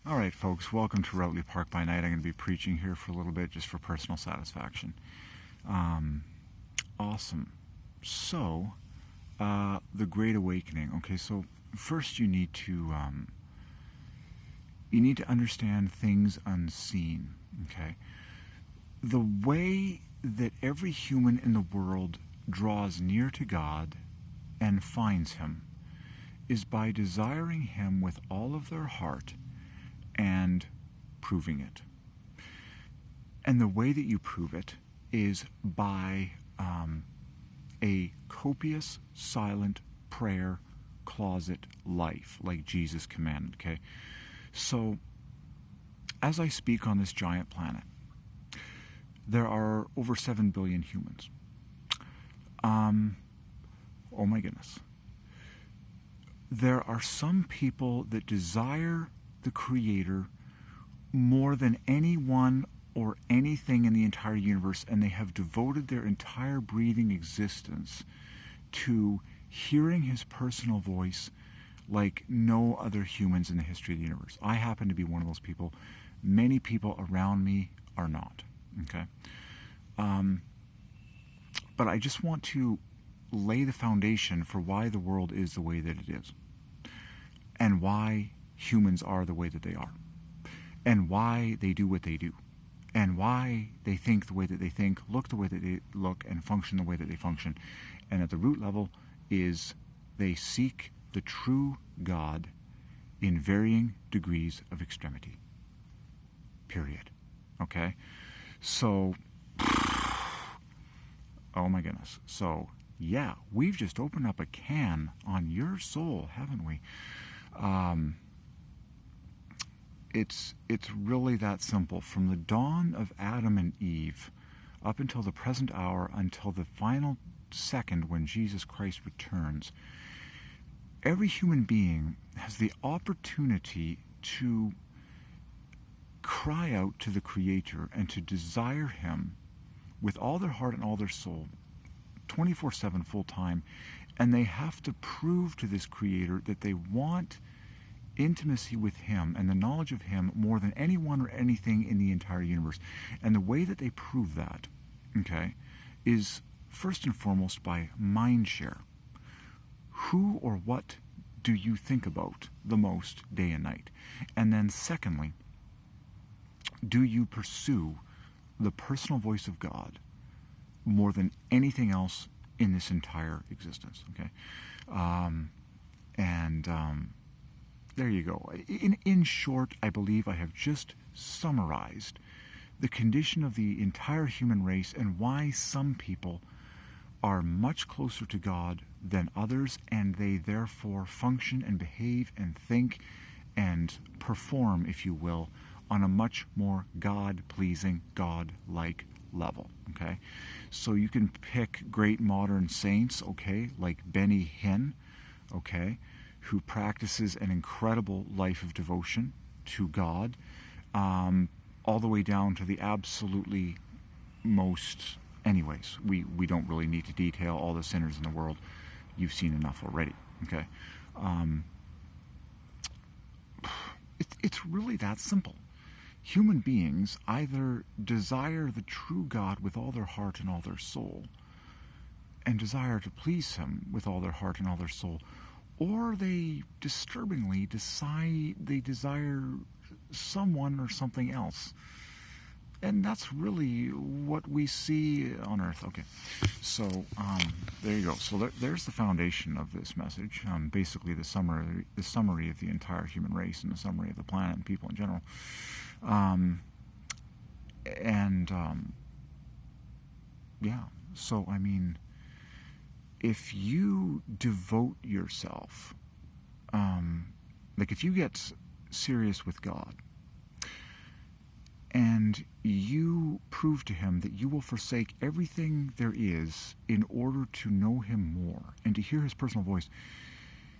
All right, folks, welcome to Routley Park by Night. I'm going to be preaching here for a little bit just for personal satisfaction. Awesome. So, the Great Awakening. Okay, so first you need to understand things unseen. Okay, the way that every human in the world draws near to God and finds Him is by desiring Him with all of their heart and proving it. And the way that you prove it is by a copious, silent prayer closet life, like Jesus commanded. Okay, so as I speak on this giant planet, there are over 7 billion humans. Oh my goodness. There are some people that desire the Creator more than anyone or anything in the entire universe, and they have devoted their entire breathing existence to hearing His personal voice like no other humans in the history of the universe. I happen to be one of those people. Many people around me are not. Okay? But I just want to lay the foundation for why the world is the way that it is, and why humans are the way that they are, and why they do what they do, and why they think the way that they think, look the way that they look, and function the way that they function. And at the root level is they seek the true God in varying degrees of extremity. Period. Okay? So, oh my goodness. So, yeah, we've just opened up a can on your soul, haven't we? It's really that simple. From the dawn of Adam and Eve up until the present hour, until the final second when Jesus Christ returns, every human being has the opportunity to cry out to the Creator and to desire Him with all their heart and all their soul, 24/7 full time, and they have to prove to this Creator that they want intimacy with Him and the knowledge of Him more than anyone or anything in the entire universe. And the way that they prove that, okay, is first and foremost by mind share. Who or what do you think about the most day and night? And then secondly, do you pursue the personal voice of God more than anything else in this entire existence? Okay, there you go. In short, I believe I have just summarized the condition of the entire human race and why some people are much closer to God than others, and they therefore function and behave and think and perform, if you will, on a much more God-pleasing, God-like level. Okay, so you can pick great modern saints, okay, like Benny Hinn, okay, who practices an incredible life of devotion to God, all the way down to the absolutely most. Anyways, we don't really need to detail all the sinners in the world. You've seen enough already. Okay, it's really that simple. Human beings either desire the true God with all their heart and all their soul, and desire to please Him with all their heart and all their soul, or they disturbingly decide they desire someone or something else. And that's really what we see on earth. Okay, so there you go. So there's the foundation of this message. Basically, the summary of the entire human race and the summary of the planet and people in general. Yeah. So I mean, if you devote yourself, like if you get serious with God, and you prove to Him that you will forsake everything there is in order to know Him more and to hear His personal voice,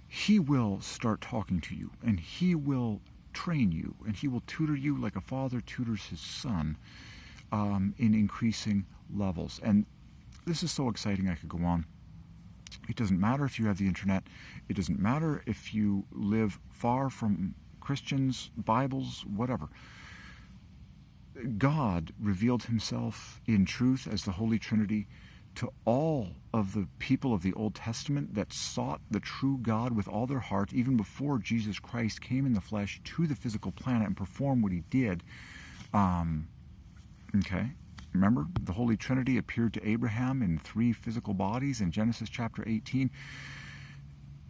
He will start talking to you, and He will train you, and He will tutor you like a father tutors his son in increasing levels. And this is so exciting, I could go on. It doesn't matter if you have the internet. It doesn't matter if you live far from Christians, Bibles, whatever. God revealed himself in truth as the Holy Trinity to all of the people of the Old Testament that sought the true God with all their heart, even before Jesus Christ came in the flesh to the physical planet and performed what he did. Okay, remember, the Holy Trinity appeared to Abraham in 3 physical bodies in Genesis chapter 18.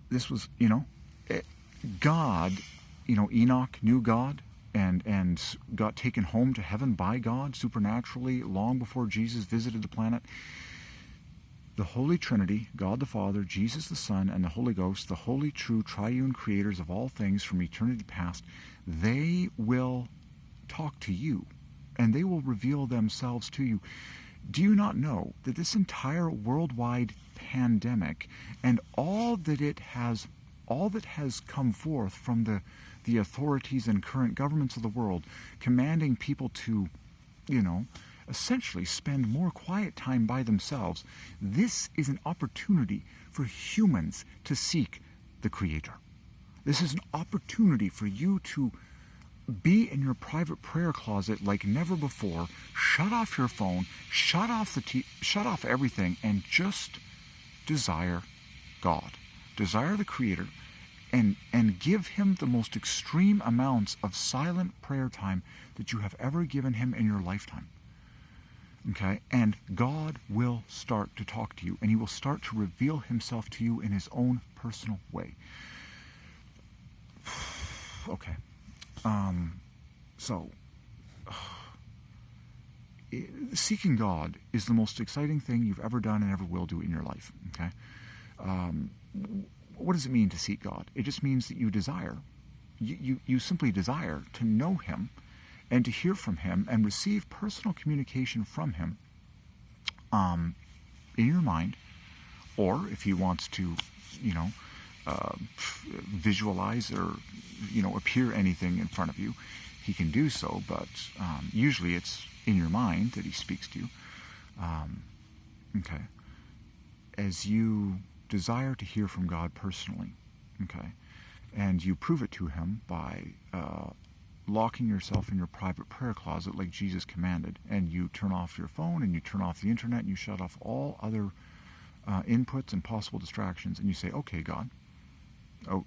This was, God, Enoch knew God and got taken home to heaven by God supernaturally long before Jesus visited the planet. The Holy Trinity, God the Father, Jesus the Son, and the Holy Ghost, the holy, true, triune creators of all things from eternity past, they will talk to you, and they will reveal themselves to you. Do you not know that this entire worldwide pandemic and all that has come forth from the authorities and current governments of the world commanding people to, essentially spend more quiet time by themselves, this is an opportunity for humans to seek the Creator. This is an opportunity for you to be in your private prayer closet like never before. Shut off your phone, shut off everything, and just desire God. Desire the Creator, and give him the most extreme amounts of silent prayer time that you have ever given him in your lifetime. Okay? And God will start to talk to you, and he will start to reveal himself to you in his own personal way. Okay. Seeking God is the most exciting thing you've ever done and ever will do in your life. Okay? What does it mean to seek God? It just means that you desire. You simply desire to know him and to hear from him and receive personal communication from him in your mind, or if he wants to, visualize or, appear anything in front of you, he can do so, but usually it's in your mind that he speaks to you. Okay. As you desire to hear from God personally, okay, and you prove it to him by locking yourself in your private prayer closet like Jesus commanded, and you turn off your phone and you turn off the internet and you shut off all other inputs and possible distractions, and you say, okay, God, you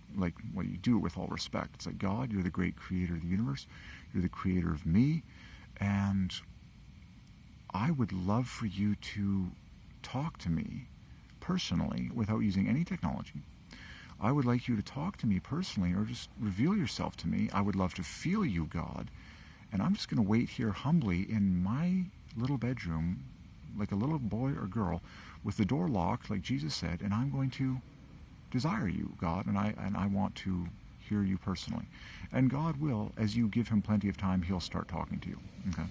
do it with all respect. It's like, God, you're the great creator of the universe, you're the creator of me, and I would love for you to talk to me personally without using any technology. I would like you to talk to me personally, or just reveal yourself to me. I would love to feel you, God, and I'm just going to wait here humbly in my little bedroom like a little boy or girl with the door locked like Jesus said, and I'm going to desire you, God, and I want to hear you personally. And God will, as you give him plenty of time, he'll start talking to you. Okay.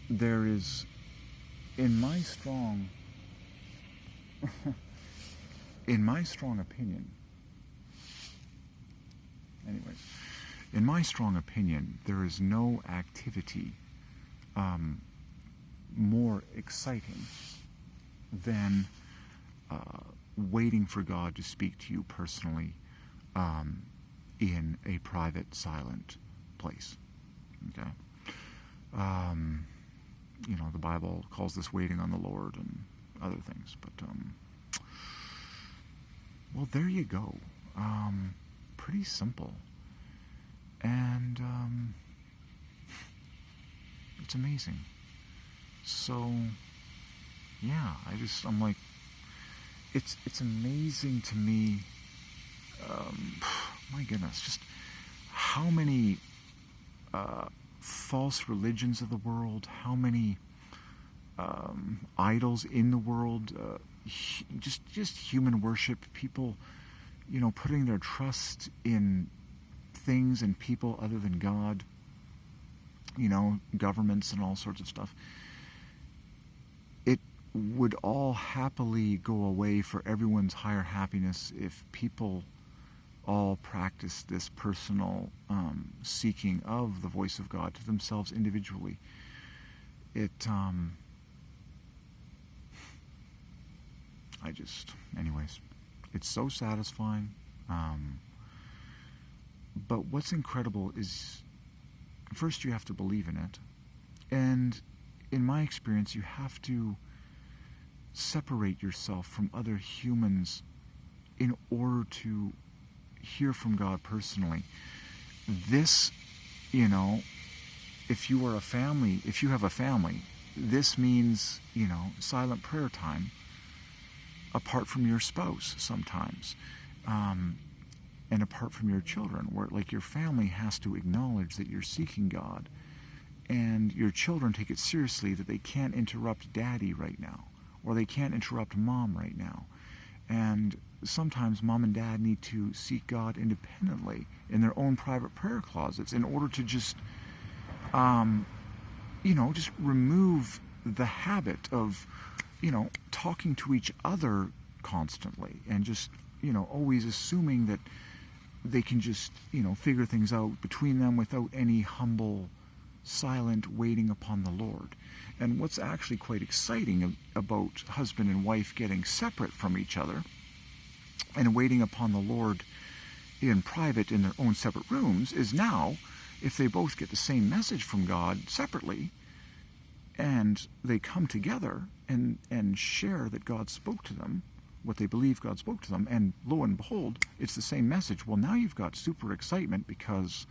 There is, in my strong opinion, there is no activity more exciting than waiting for God to speak to you personally in a private, silent place. Okay? The Bible calls this waiting on the Lord and other things. But, well, there you go. Pretty simple. And it's amazing. So, yeah, I'm like, it's amazing to me, my goodness, just how many false religions of the world, how many idols in the world, just human worship, people, putting their trust in things and people other than God, governments and all sorts of stuff. It would all happily go away for everyone's higher happiness if people all practice this personal seeking of the voice of God to themselves individually. anyways, it's so satisfying. But what's incredible is, first you have to believe in it. And in my experience, you have to separate yourself from other humans in order to hear from God personally. This, if you have a family, this means, silent prayer time apart from your spouse sometimes, and apart from your children, where your family has to acknowledge that you're seeking God, and your children take it seriously that they can't interrupt daddy right now, or they can't interrupt mom right now. And sometimes mom and dad need to seek God independently in their own private prayer closets in order to just remove the habit of, talking to each other constantly, and just, always assuming that they can just, figure things out between them without any humble, silent waiting upon the Lord. And what's actually quite exciting about husband and wife getting separate from each other and waiting upon the Lord in private in their own separate rooms is now, if they both get the same message from God separately, and they come together and share that God spoke to them, what they believe God spoke to them, and lo and behold, it's the same message. Well, now you've got super excitement because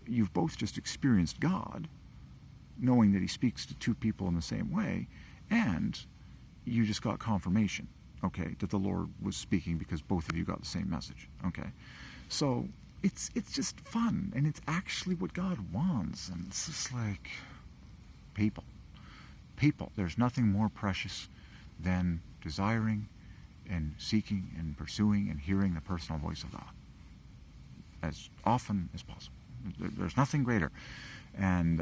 you've both just experienced God, knowing that he speaks to two people in the same way, and you just got confirmation, okay, that the Lord was speaking because both of you got the same message, okay? So it's just fun, and it's actually what God wants, and it's just like people. There's nothing more precious than desiring and seeking and pursuing and hearing the personal voice of God as often as possible. There's nothing greater. And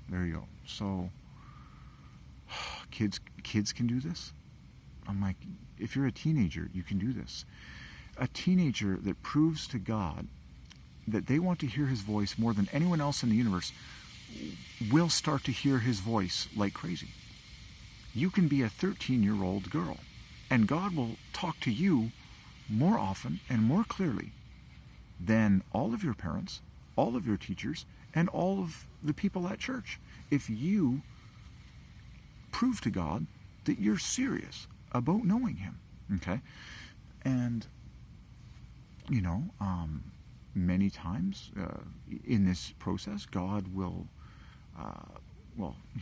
there you go. So kids can do this. I'm like, if you're a teenager, you can do this. A teenager that proves to God that they want to hear his voice more than anyone else in the universe will start to hear his voice like crazy. You can be a 13-year-old girl, and God will talk to you more often and more clearly than all of your parents, all of your teachers, and all of the people at church, if you prove to God that you're serious about knowing him, okay? And, many times in this process, God will,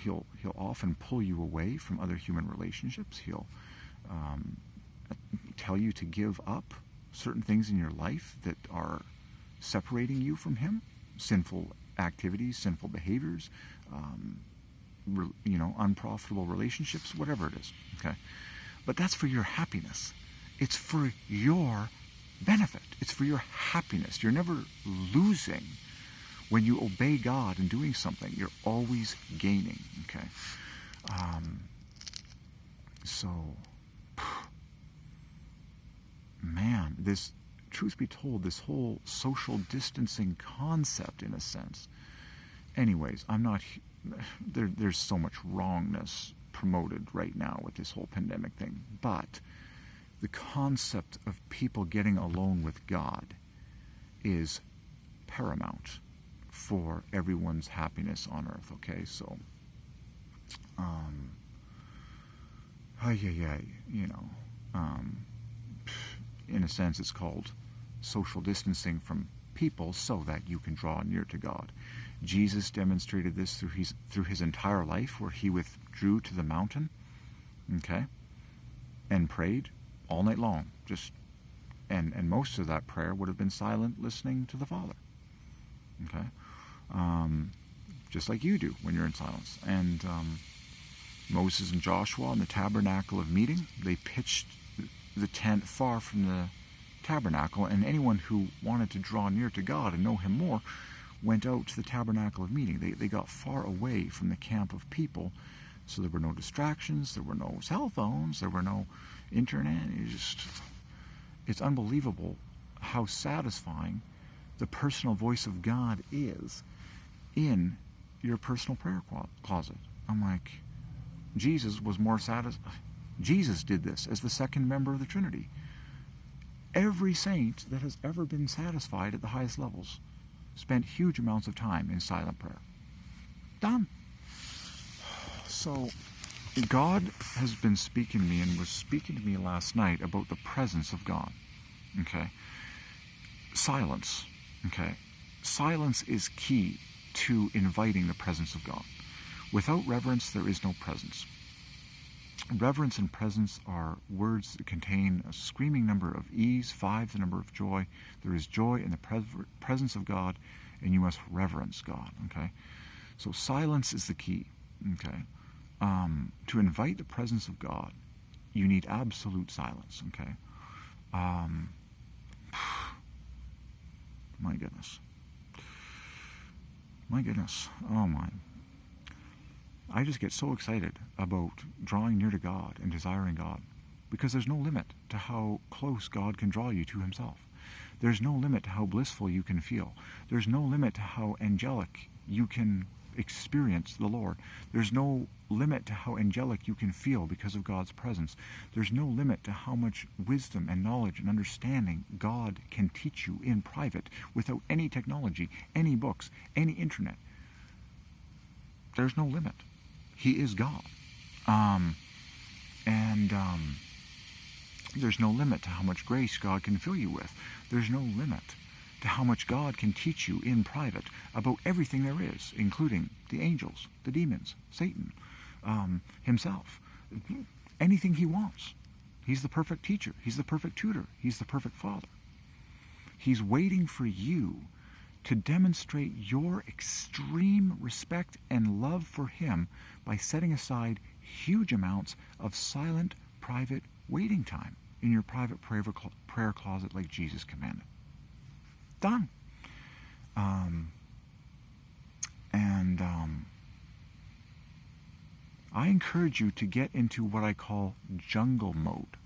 he'll often pull you away from other human relationships. He'll tell you to give up certain things in your life that are separating you from him, sinful activities, sinful behaviors, unprofitable relationships, whatever it is, okay? But that's for your happiness. It's for your benefit. It's for your happiness. You're never losing when you obey God in doing something. You're always gaining, okay? Man, this, truth be told, this whole social distancing concept, in a sense, anyways, there's so much wrongness promoted right now with this whole pandemic thing, but the concept of people getting alone with God is paramount for everyone's happiness on earth, okay? So, in a sense, it's called social distancing from people so that you can draw near to God. Jesus demonstrated this through his entire life, where he withdrew to the mountain, okay, and prayed all night long. And most of that prayer would have been silent, listening to the Father, okay, just like you do when you're in silence. And Moses and Joshua in the tabernacle of meeting, they pitched the tent far from the tabernacle, and anyone who wanted to draw near to God and know him more went out to the tabernacle of meeting. They got far away from the camp of people, so there were no distractions, there were no cell phones, there were no internet. It's unbelievable how satisfying the personal voice of God is in your personal prayer closet. I'm like, Jesus was more Jesus did this as the second member of the Trinity. Every saint that has ever been satisfied at the highest levels spent huge amounts of time in silent prayer. Done. So, God has been speaking to me and was speaking to me last night about the presence of God. Okay? Silence. Okay? Silence is key to inviting the presence of God. Without reverence, there is no presence. Reverence and presence are words that contain a screaming number of E's, 5 the number of joy. There is joy in the presence of God, and you must reverence God. Okay? So silence is the key. Okay? To invite the presence of God, you need absolute silence. Okay? My goodness. My goodness. Oh my. I just get so excited about drawing near to God and desiring God, because there's no limit to how close God can draw you to himself. There's no limit to how blissful you can feel. There's no limit to how angelic you can experience the Lord. There's no limit to how angelic you can feel because of God's presence. There's no limit to how much wisdom and knowledge and understanding God can teach you in private without any technology, any books, any internet. There's no limit. He is God. There's no limit to how much grace God can fill you with. There's no limit to how much God can teach you in private about everything there is, including the angels, the demons, Satan, himself. Anything he wants. He's the perfect teacher. He's the perfect tutor. He's the perfect father. He's waiting for you to demonstrate your extreme respect and love for him by setting aside huge amounts of silent, private waiting time in your private prayer closet like Jesus commanded. Done. I encourage you to get into what I call jungle mode,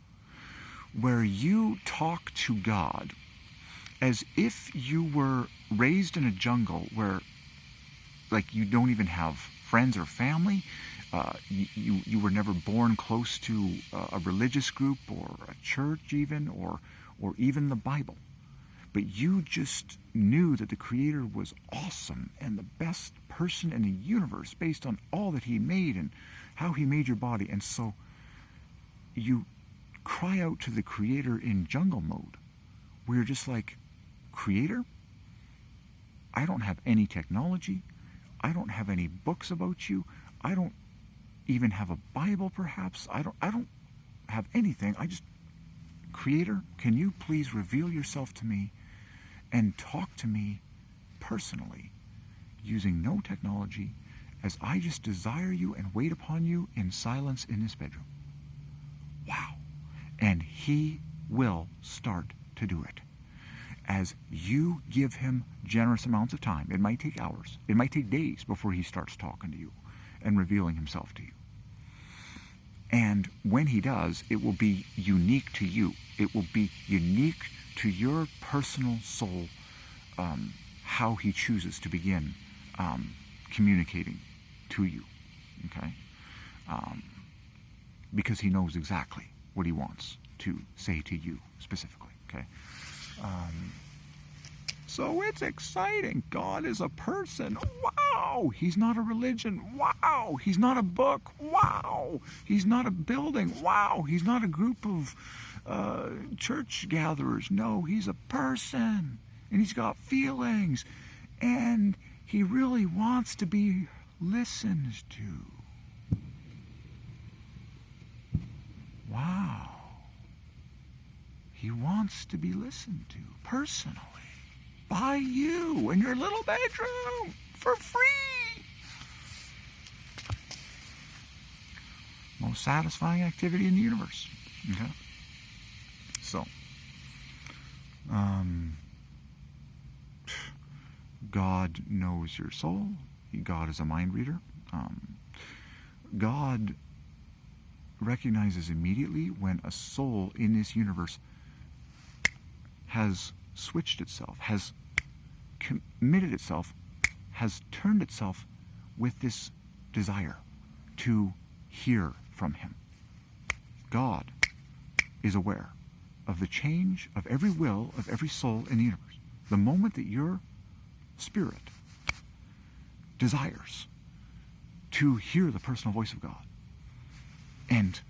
where you talk to God as if you were raised in a jungle where, like, you don't even have friends or family. You were never born close to a religious group or a church even, or even the Bible. But you just knew that the Creator was awesome and the best person in the universe based on all that he made and how he made your body. And so you cry out to the Creator in jungle mode, where you're just like, Creator, I don't have any technology. I don't have any books about you. I don't even have a Bible, perhaps. I don't have anything. Creator, can you please reveal yourself to me and talk to me personally, using no technology, as I just desire you and wait upon you in silence in this bedroom. Wow. And he will start to do it. As you give him generous amounts of time, it might take hours, it might take days before he starts talking to you and revealing himself to you. And when he does, it will be unique to you. It will be unique to your personal soul, how he chooses to begin communicating to you. Okay? Because he knows exactly what he wants to say to you specifically. Okay? So it's exciting. God is a person. Wow. He's not a religion. Wow. He's not a book. Wow. He's not a building. Wow. He's not a group of church gatherers. No, he's a person. And he's got feelings. And he really wants to be listened to. Wow. He wants to be listened to personally by you in your little bedroom for free. Most satisfying activity in the universe. Okay? So, God knows your soul. God is a mind reader. God recognizes immediately when a soul in this universe has switched itself, has committed itself, has turned itself with this desire to hear from him. God is aware of the change of every will of every soul in the universe. The moment that your spirit desires to hear the personal voice of God and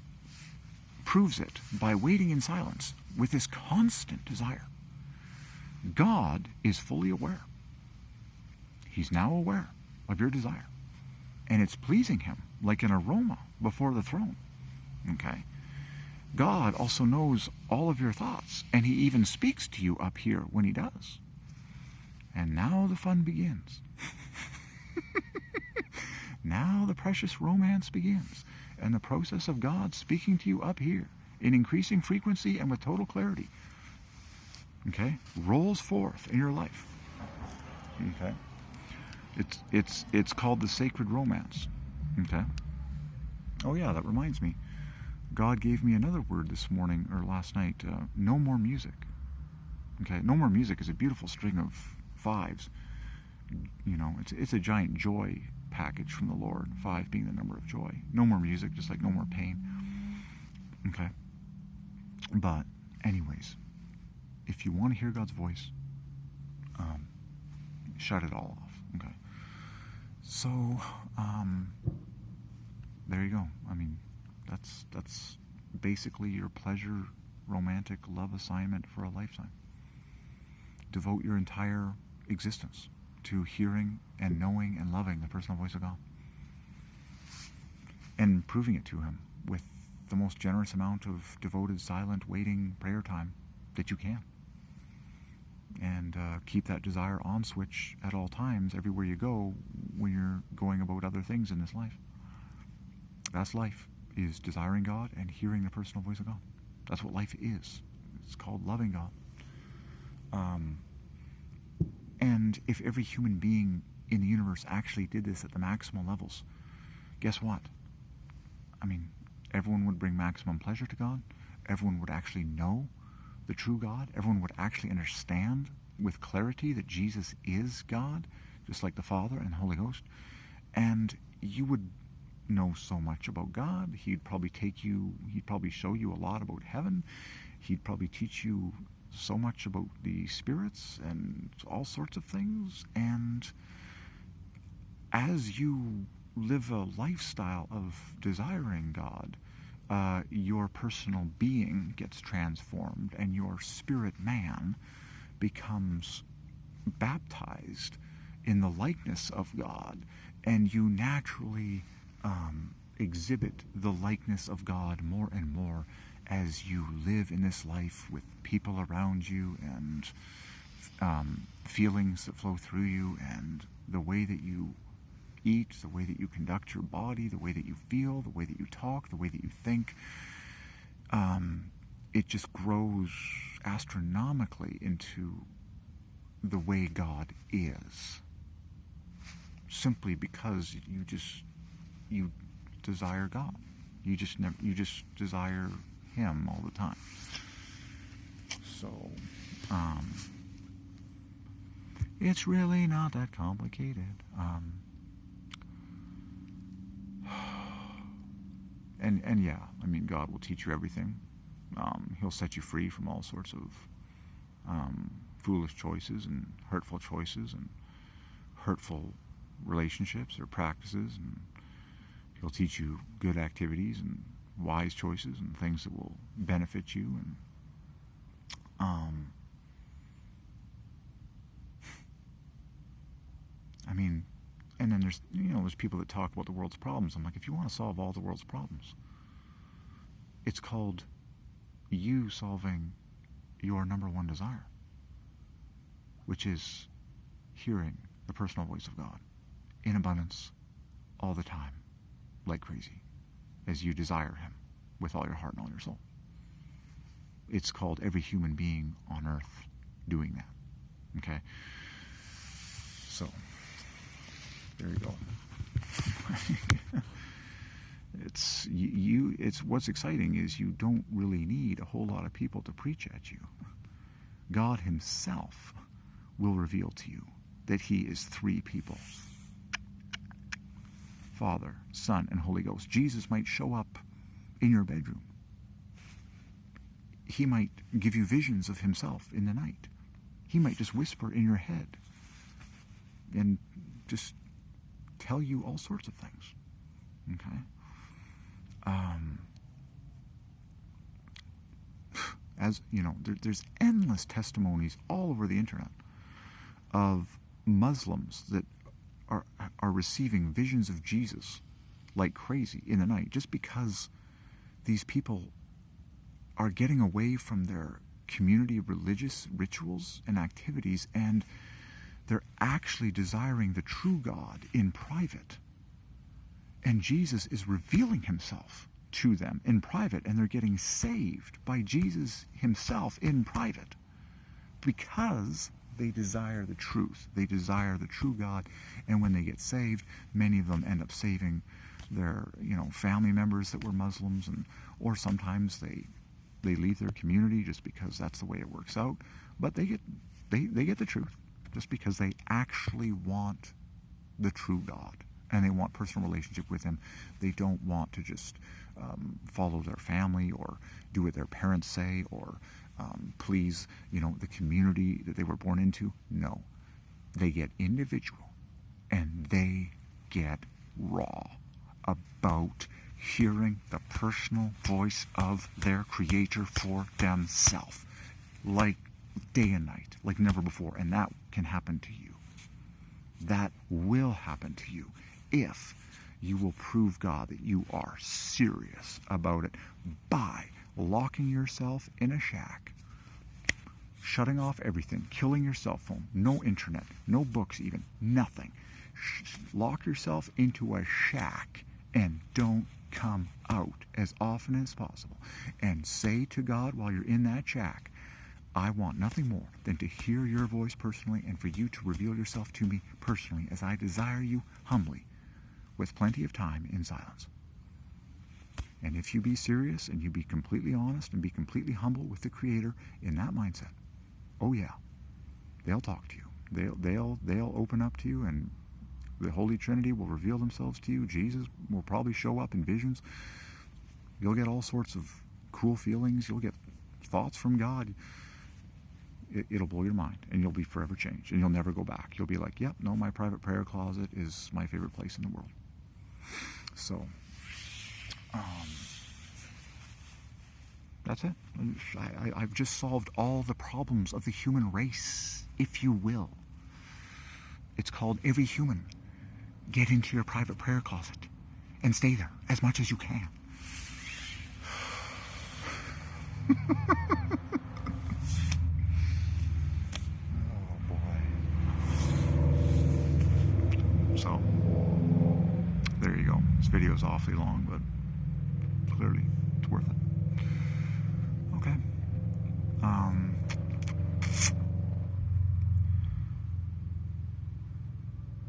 proves it by waiting in silence with this constant desire, God is fully aware. He's now aware of your desire. And it's pleasing him like an aroma before the throne. Okay? God also knows all of your thoughts, and he even speaks to you up here when he does. And now the fun begins. Now the precious romance begins, and the process of God speaking to you up here in increasing frequency and with total clarity, okay, rolls forth in your life. Okay? It's called the sacred romance. Okay? Oh yeah, that reminds me. God gave me another word this morning or last night. No more music. Okay, no more music is a beautiful string of fives. You know, it's a giant joy package from the Lord. 5 being the number of joy. No more music, just like no more pain. Okay. But, anyways, if you want to hear God's voice, shut it all off. Okay. So, there you go. I mean, that's basically your pleasure, romantic love assignment for a lifetime. Devote your entire existence to hearing and knowing and loving the personal voice of God, and proving it to him with the most generous amount of devoted, silent, waiting prayer time that you can. And keep that desire on switch at all times, everywhere you go, when you're going about other things in this life. That's life, is desiring God and hearing the personal voice of God. That's what life is. It's called loving God. And if every human being in the universe actually did this at the maximal levels, guess what? I mean, everyone would bring maximum pleasure to God. Everyone would actually know the true God. Everyone would actually understand with clarity that Jesus is God, just like the Father and the Holy Ghost. And you would know so much about God. He'd probably show you a lot about heaven. He'd probably teach you so much about the spirits and all sorts of things. And as you live a lifestyle of desiring God, your personal being gets transformed and your spirit man becomes baptized in the likeness of God, and you naturally exhibit the likeness of God more and more as you live in this life with people around you and feelings that flow through you, and the way that you eat, the way that you conduct your body, the way that you feel, the way that you talk, the way that you think. It just grows astronomically into the way God is, simply because you desire God. You just desire him all the time. So it's really not that complicated. And yeah, I mean, God will teach you everything. He'll set you free from all sorts of foolish choices and hurtful relationships or practices, and he'll teach you good activities and wise choices and things that will benefit you. And I mean, and then there's people that talk about the world's problems. I'm like, if you want to solve all the world's problems, it's called you solving your number one desire, which is hearing the personal voice of God in abundance all the time, like crazy, as you desire him with all your heart and all your soul. It's called every human being on earth doing that. Okay? So, there you go. It's what's exciting is you don't really need a whole lot of people to preach at you. God himself will reveal to you that he is 3 people: Father, Son, and Holy Ghost. Jesus might show up in your bedroom he might give you visions of himself in the night. He might just whisper in your head and just tell you all sorts of things. Okay? As you know, there's endless testimonies all over the internet of Muslims that are receiving visions of Jesus like crazy in the night, just because these people are getting away from their community religious rituals and activities, and they're actually desiring the true God in private. And Jesus is revealing himself to them in private, and they're getting saved by Jesus himself in private because they desire the truth. They desire the true God, and when they get saved, many of them end up saving their, family members that were Muslims, or sometimes they leave their community just because that's the way it works out. But they get the truth just because they actually want the true God, and they want personal relationship with him. They don't want to just follow their family or do what their parents say or please, the community that they were born into. No, they get individual, and they get raw about hearing the personal voice of their Creator for themselves, like day and night, like never before. And that can happen to you. That will happen to you if you will prove, God, that you are serious about it by locking yourself in a shack, shutting off everything, killing your cell phone, no internet, no books even, nothing. Lock yourself into a shack and don't come out as often as possible. And say to God while you're in that shack, I want nothing more than to hear your voice personally and for you to reveal yourself to me personally as I desire you humbly, with plenty of time in silence. And if you be serious and you be completely honest and be completely humble with the Creator in that mindset, oh yeah, they'll talk to you. They'll open up to you, and the Holy Trinity will reveal themselves to you. Jesus will probably show up in visions. You'll get all sorts of cool feelings. You'll get thoughts from God. It'll blow your mind, and you'll be forever changed, and you'll never go back. You'll be like, yep, no, my private prayer closet is my favorite place in the world. So, that's it. I've just solved all the problems of the human race, if you will. It's called every human. Get into your private prayer closet and stay there as much as you can. Oh boy. So, there you go. This video is awfully long, but clearly it's worth it. Okay.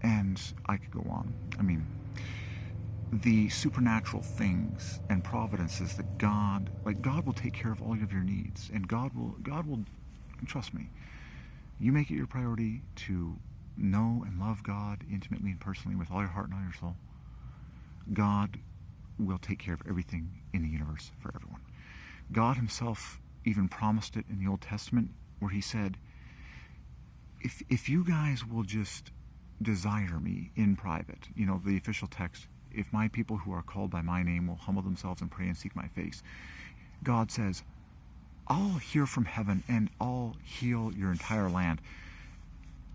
And I could go on. I mean, the supernatural things and providences that God will take care of all of your needs, and God will, trust me, you make it your priority to know and love God intimately and personally with all your heart and all your soul. God will take care of everything in the universe for everyone. God himself even promised it in the Old Testament, where he said, if you guys will just desire me in private, the official text, if my people who are called by my name will humble themselves and pray and seek my face, God says, I'll hear from heaven and I'll heal your entire land.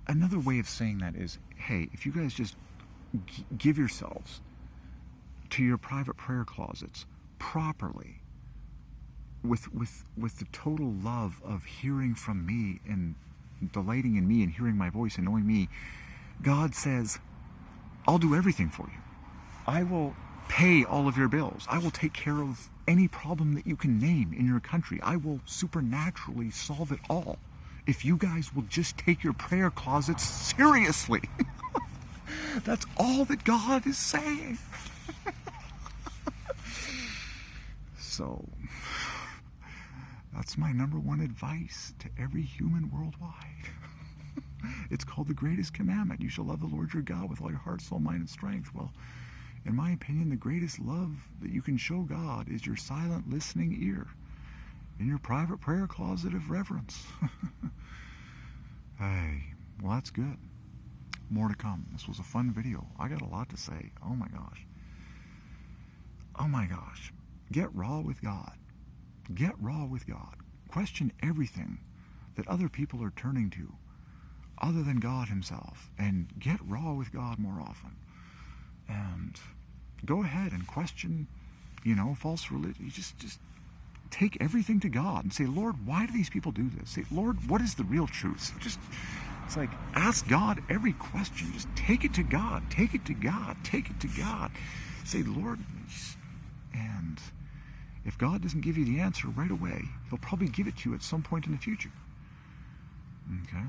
Another way of saying that is, hey, if you guys just give yourselves to your private prayer closets properly, with the total love of hearing from me and delighting in me and hearing my voice and knowing me, God says, I'll do everything for you. I will pay all of your bills. I will take care of any problem that you can name in your country. I will supernaturally solve it all if you guys will just take your prayer closets seriously. That's all that God is saying. So, that's my number one advice to every human worldwide. It's called the greatest commandment. You shall love the Lord your God with all your heart, soul, mind, and strength. Well, in my opinion, the greatest love that you can show God is your silent listening ear. in your private prayer closet of reverence. Hey, well, that's good. More to come. This was a fun video. I got a lot to say. Oh my gosh. Oh my gosh. Get raw with God. Get raw with God. Question everything that other people are turning to other than God himself. And get raw with God more often. And go ahead and question, false religion. You just take everything to God and say, Lord, why do these people do this? Say, Lord, what is the real truth? It's like, ask God every question. Just take it to God. Take it to God. Take it to God. Say, Lord, and if God doesn't give you the answer right away, he'll probably give it to you at some point in the future. Okay?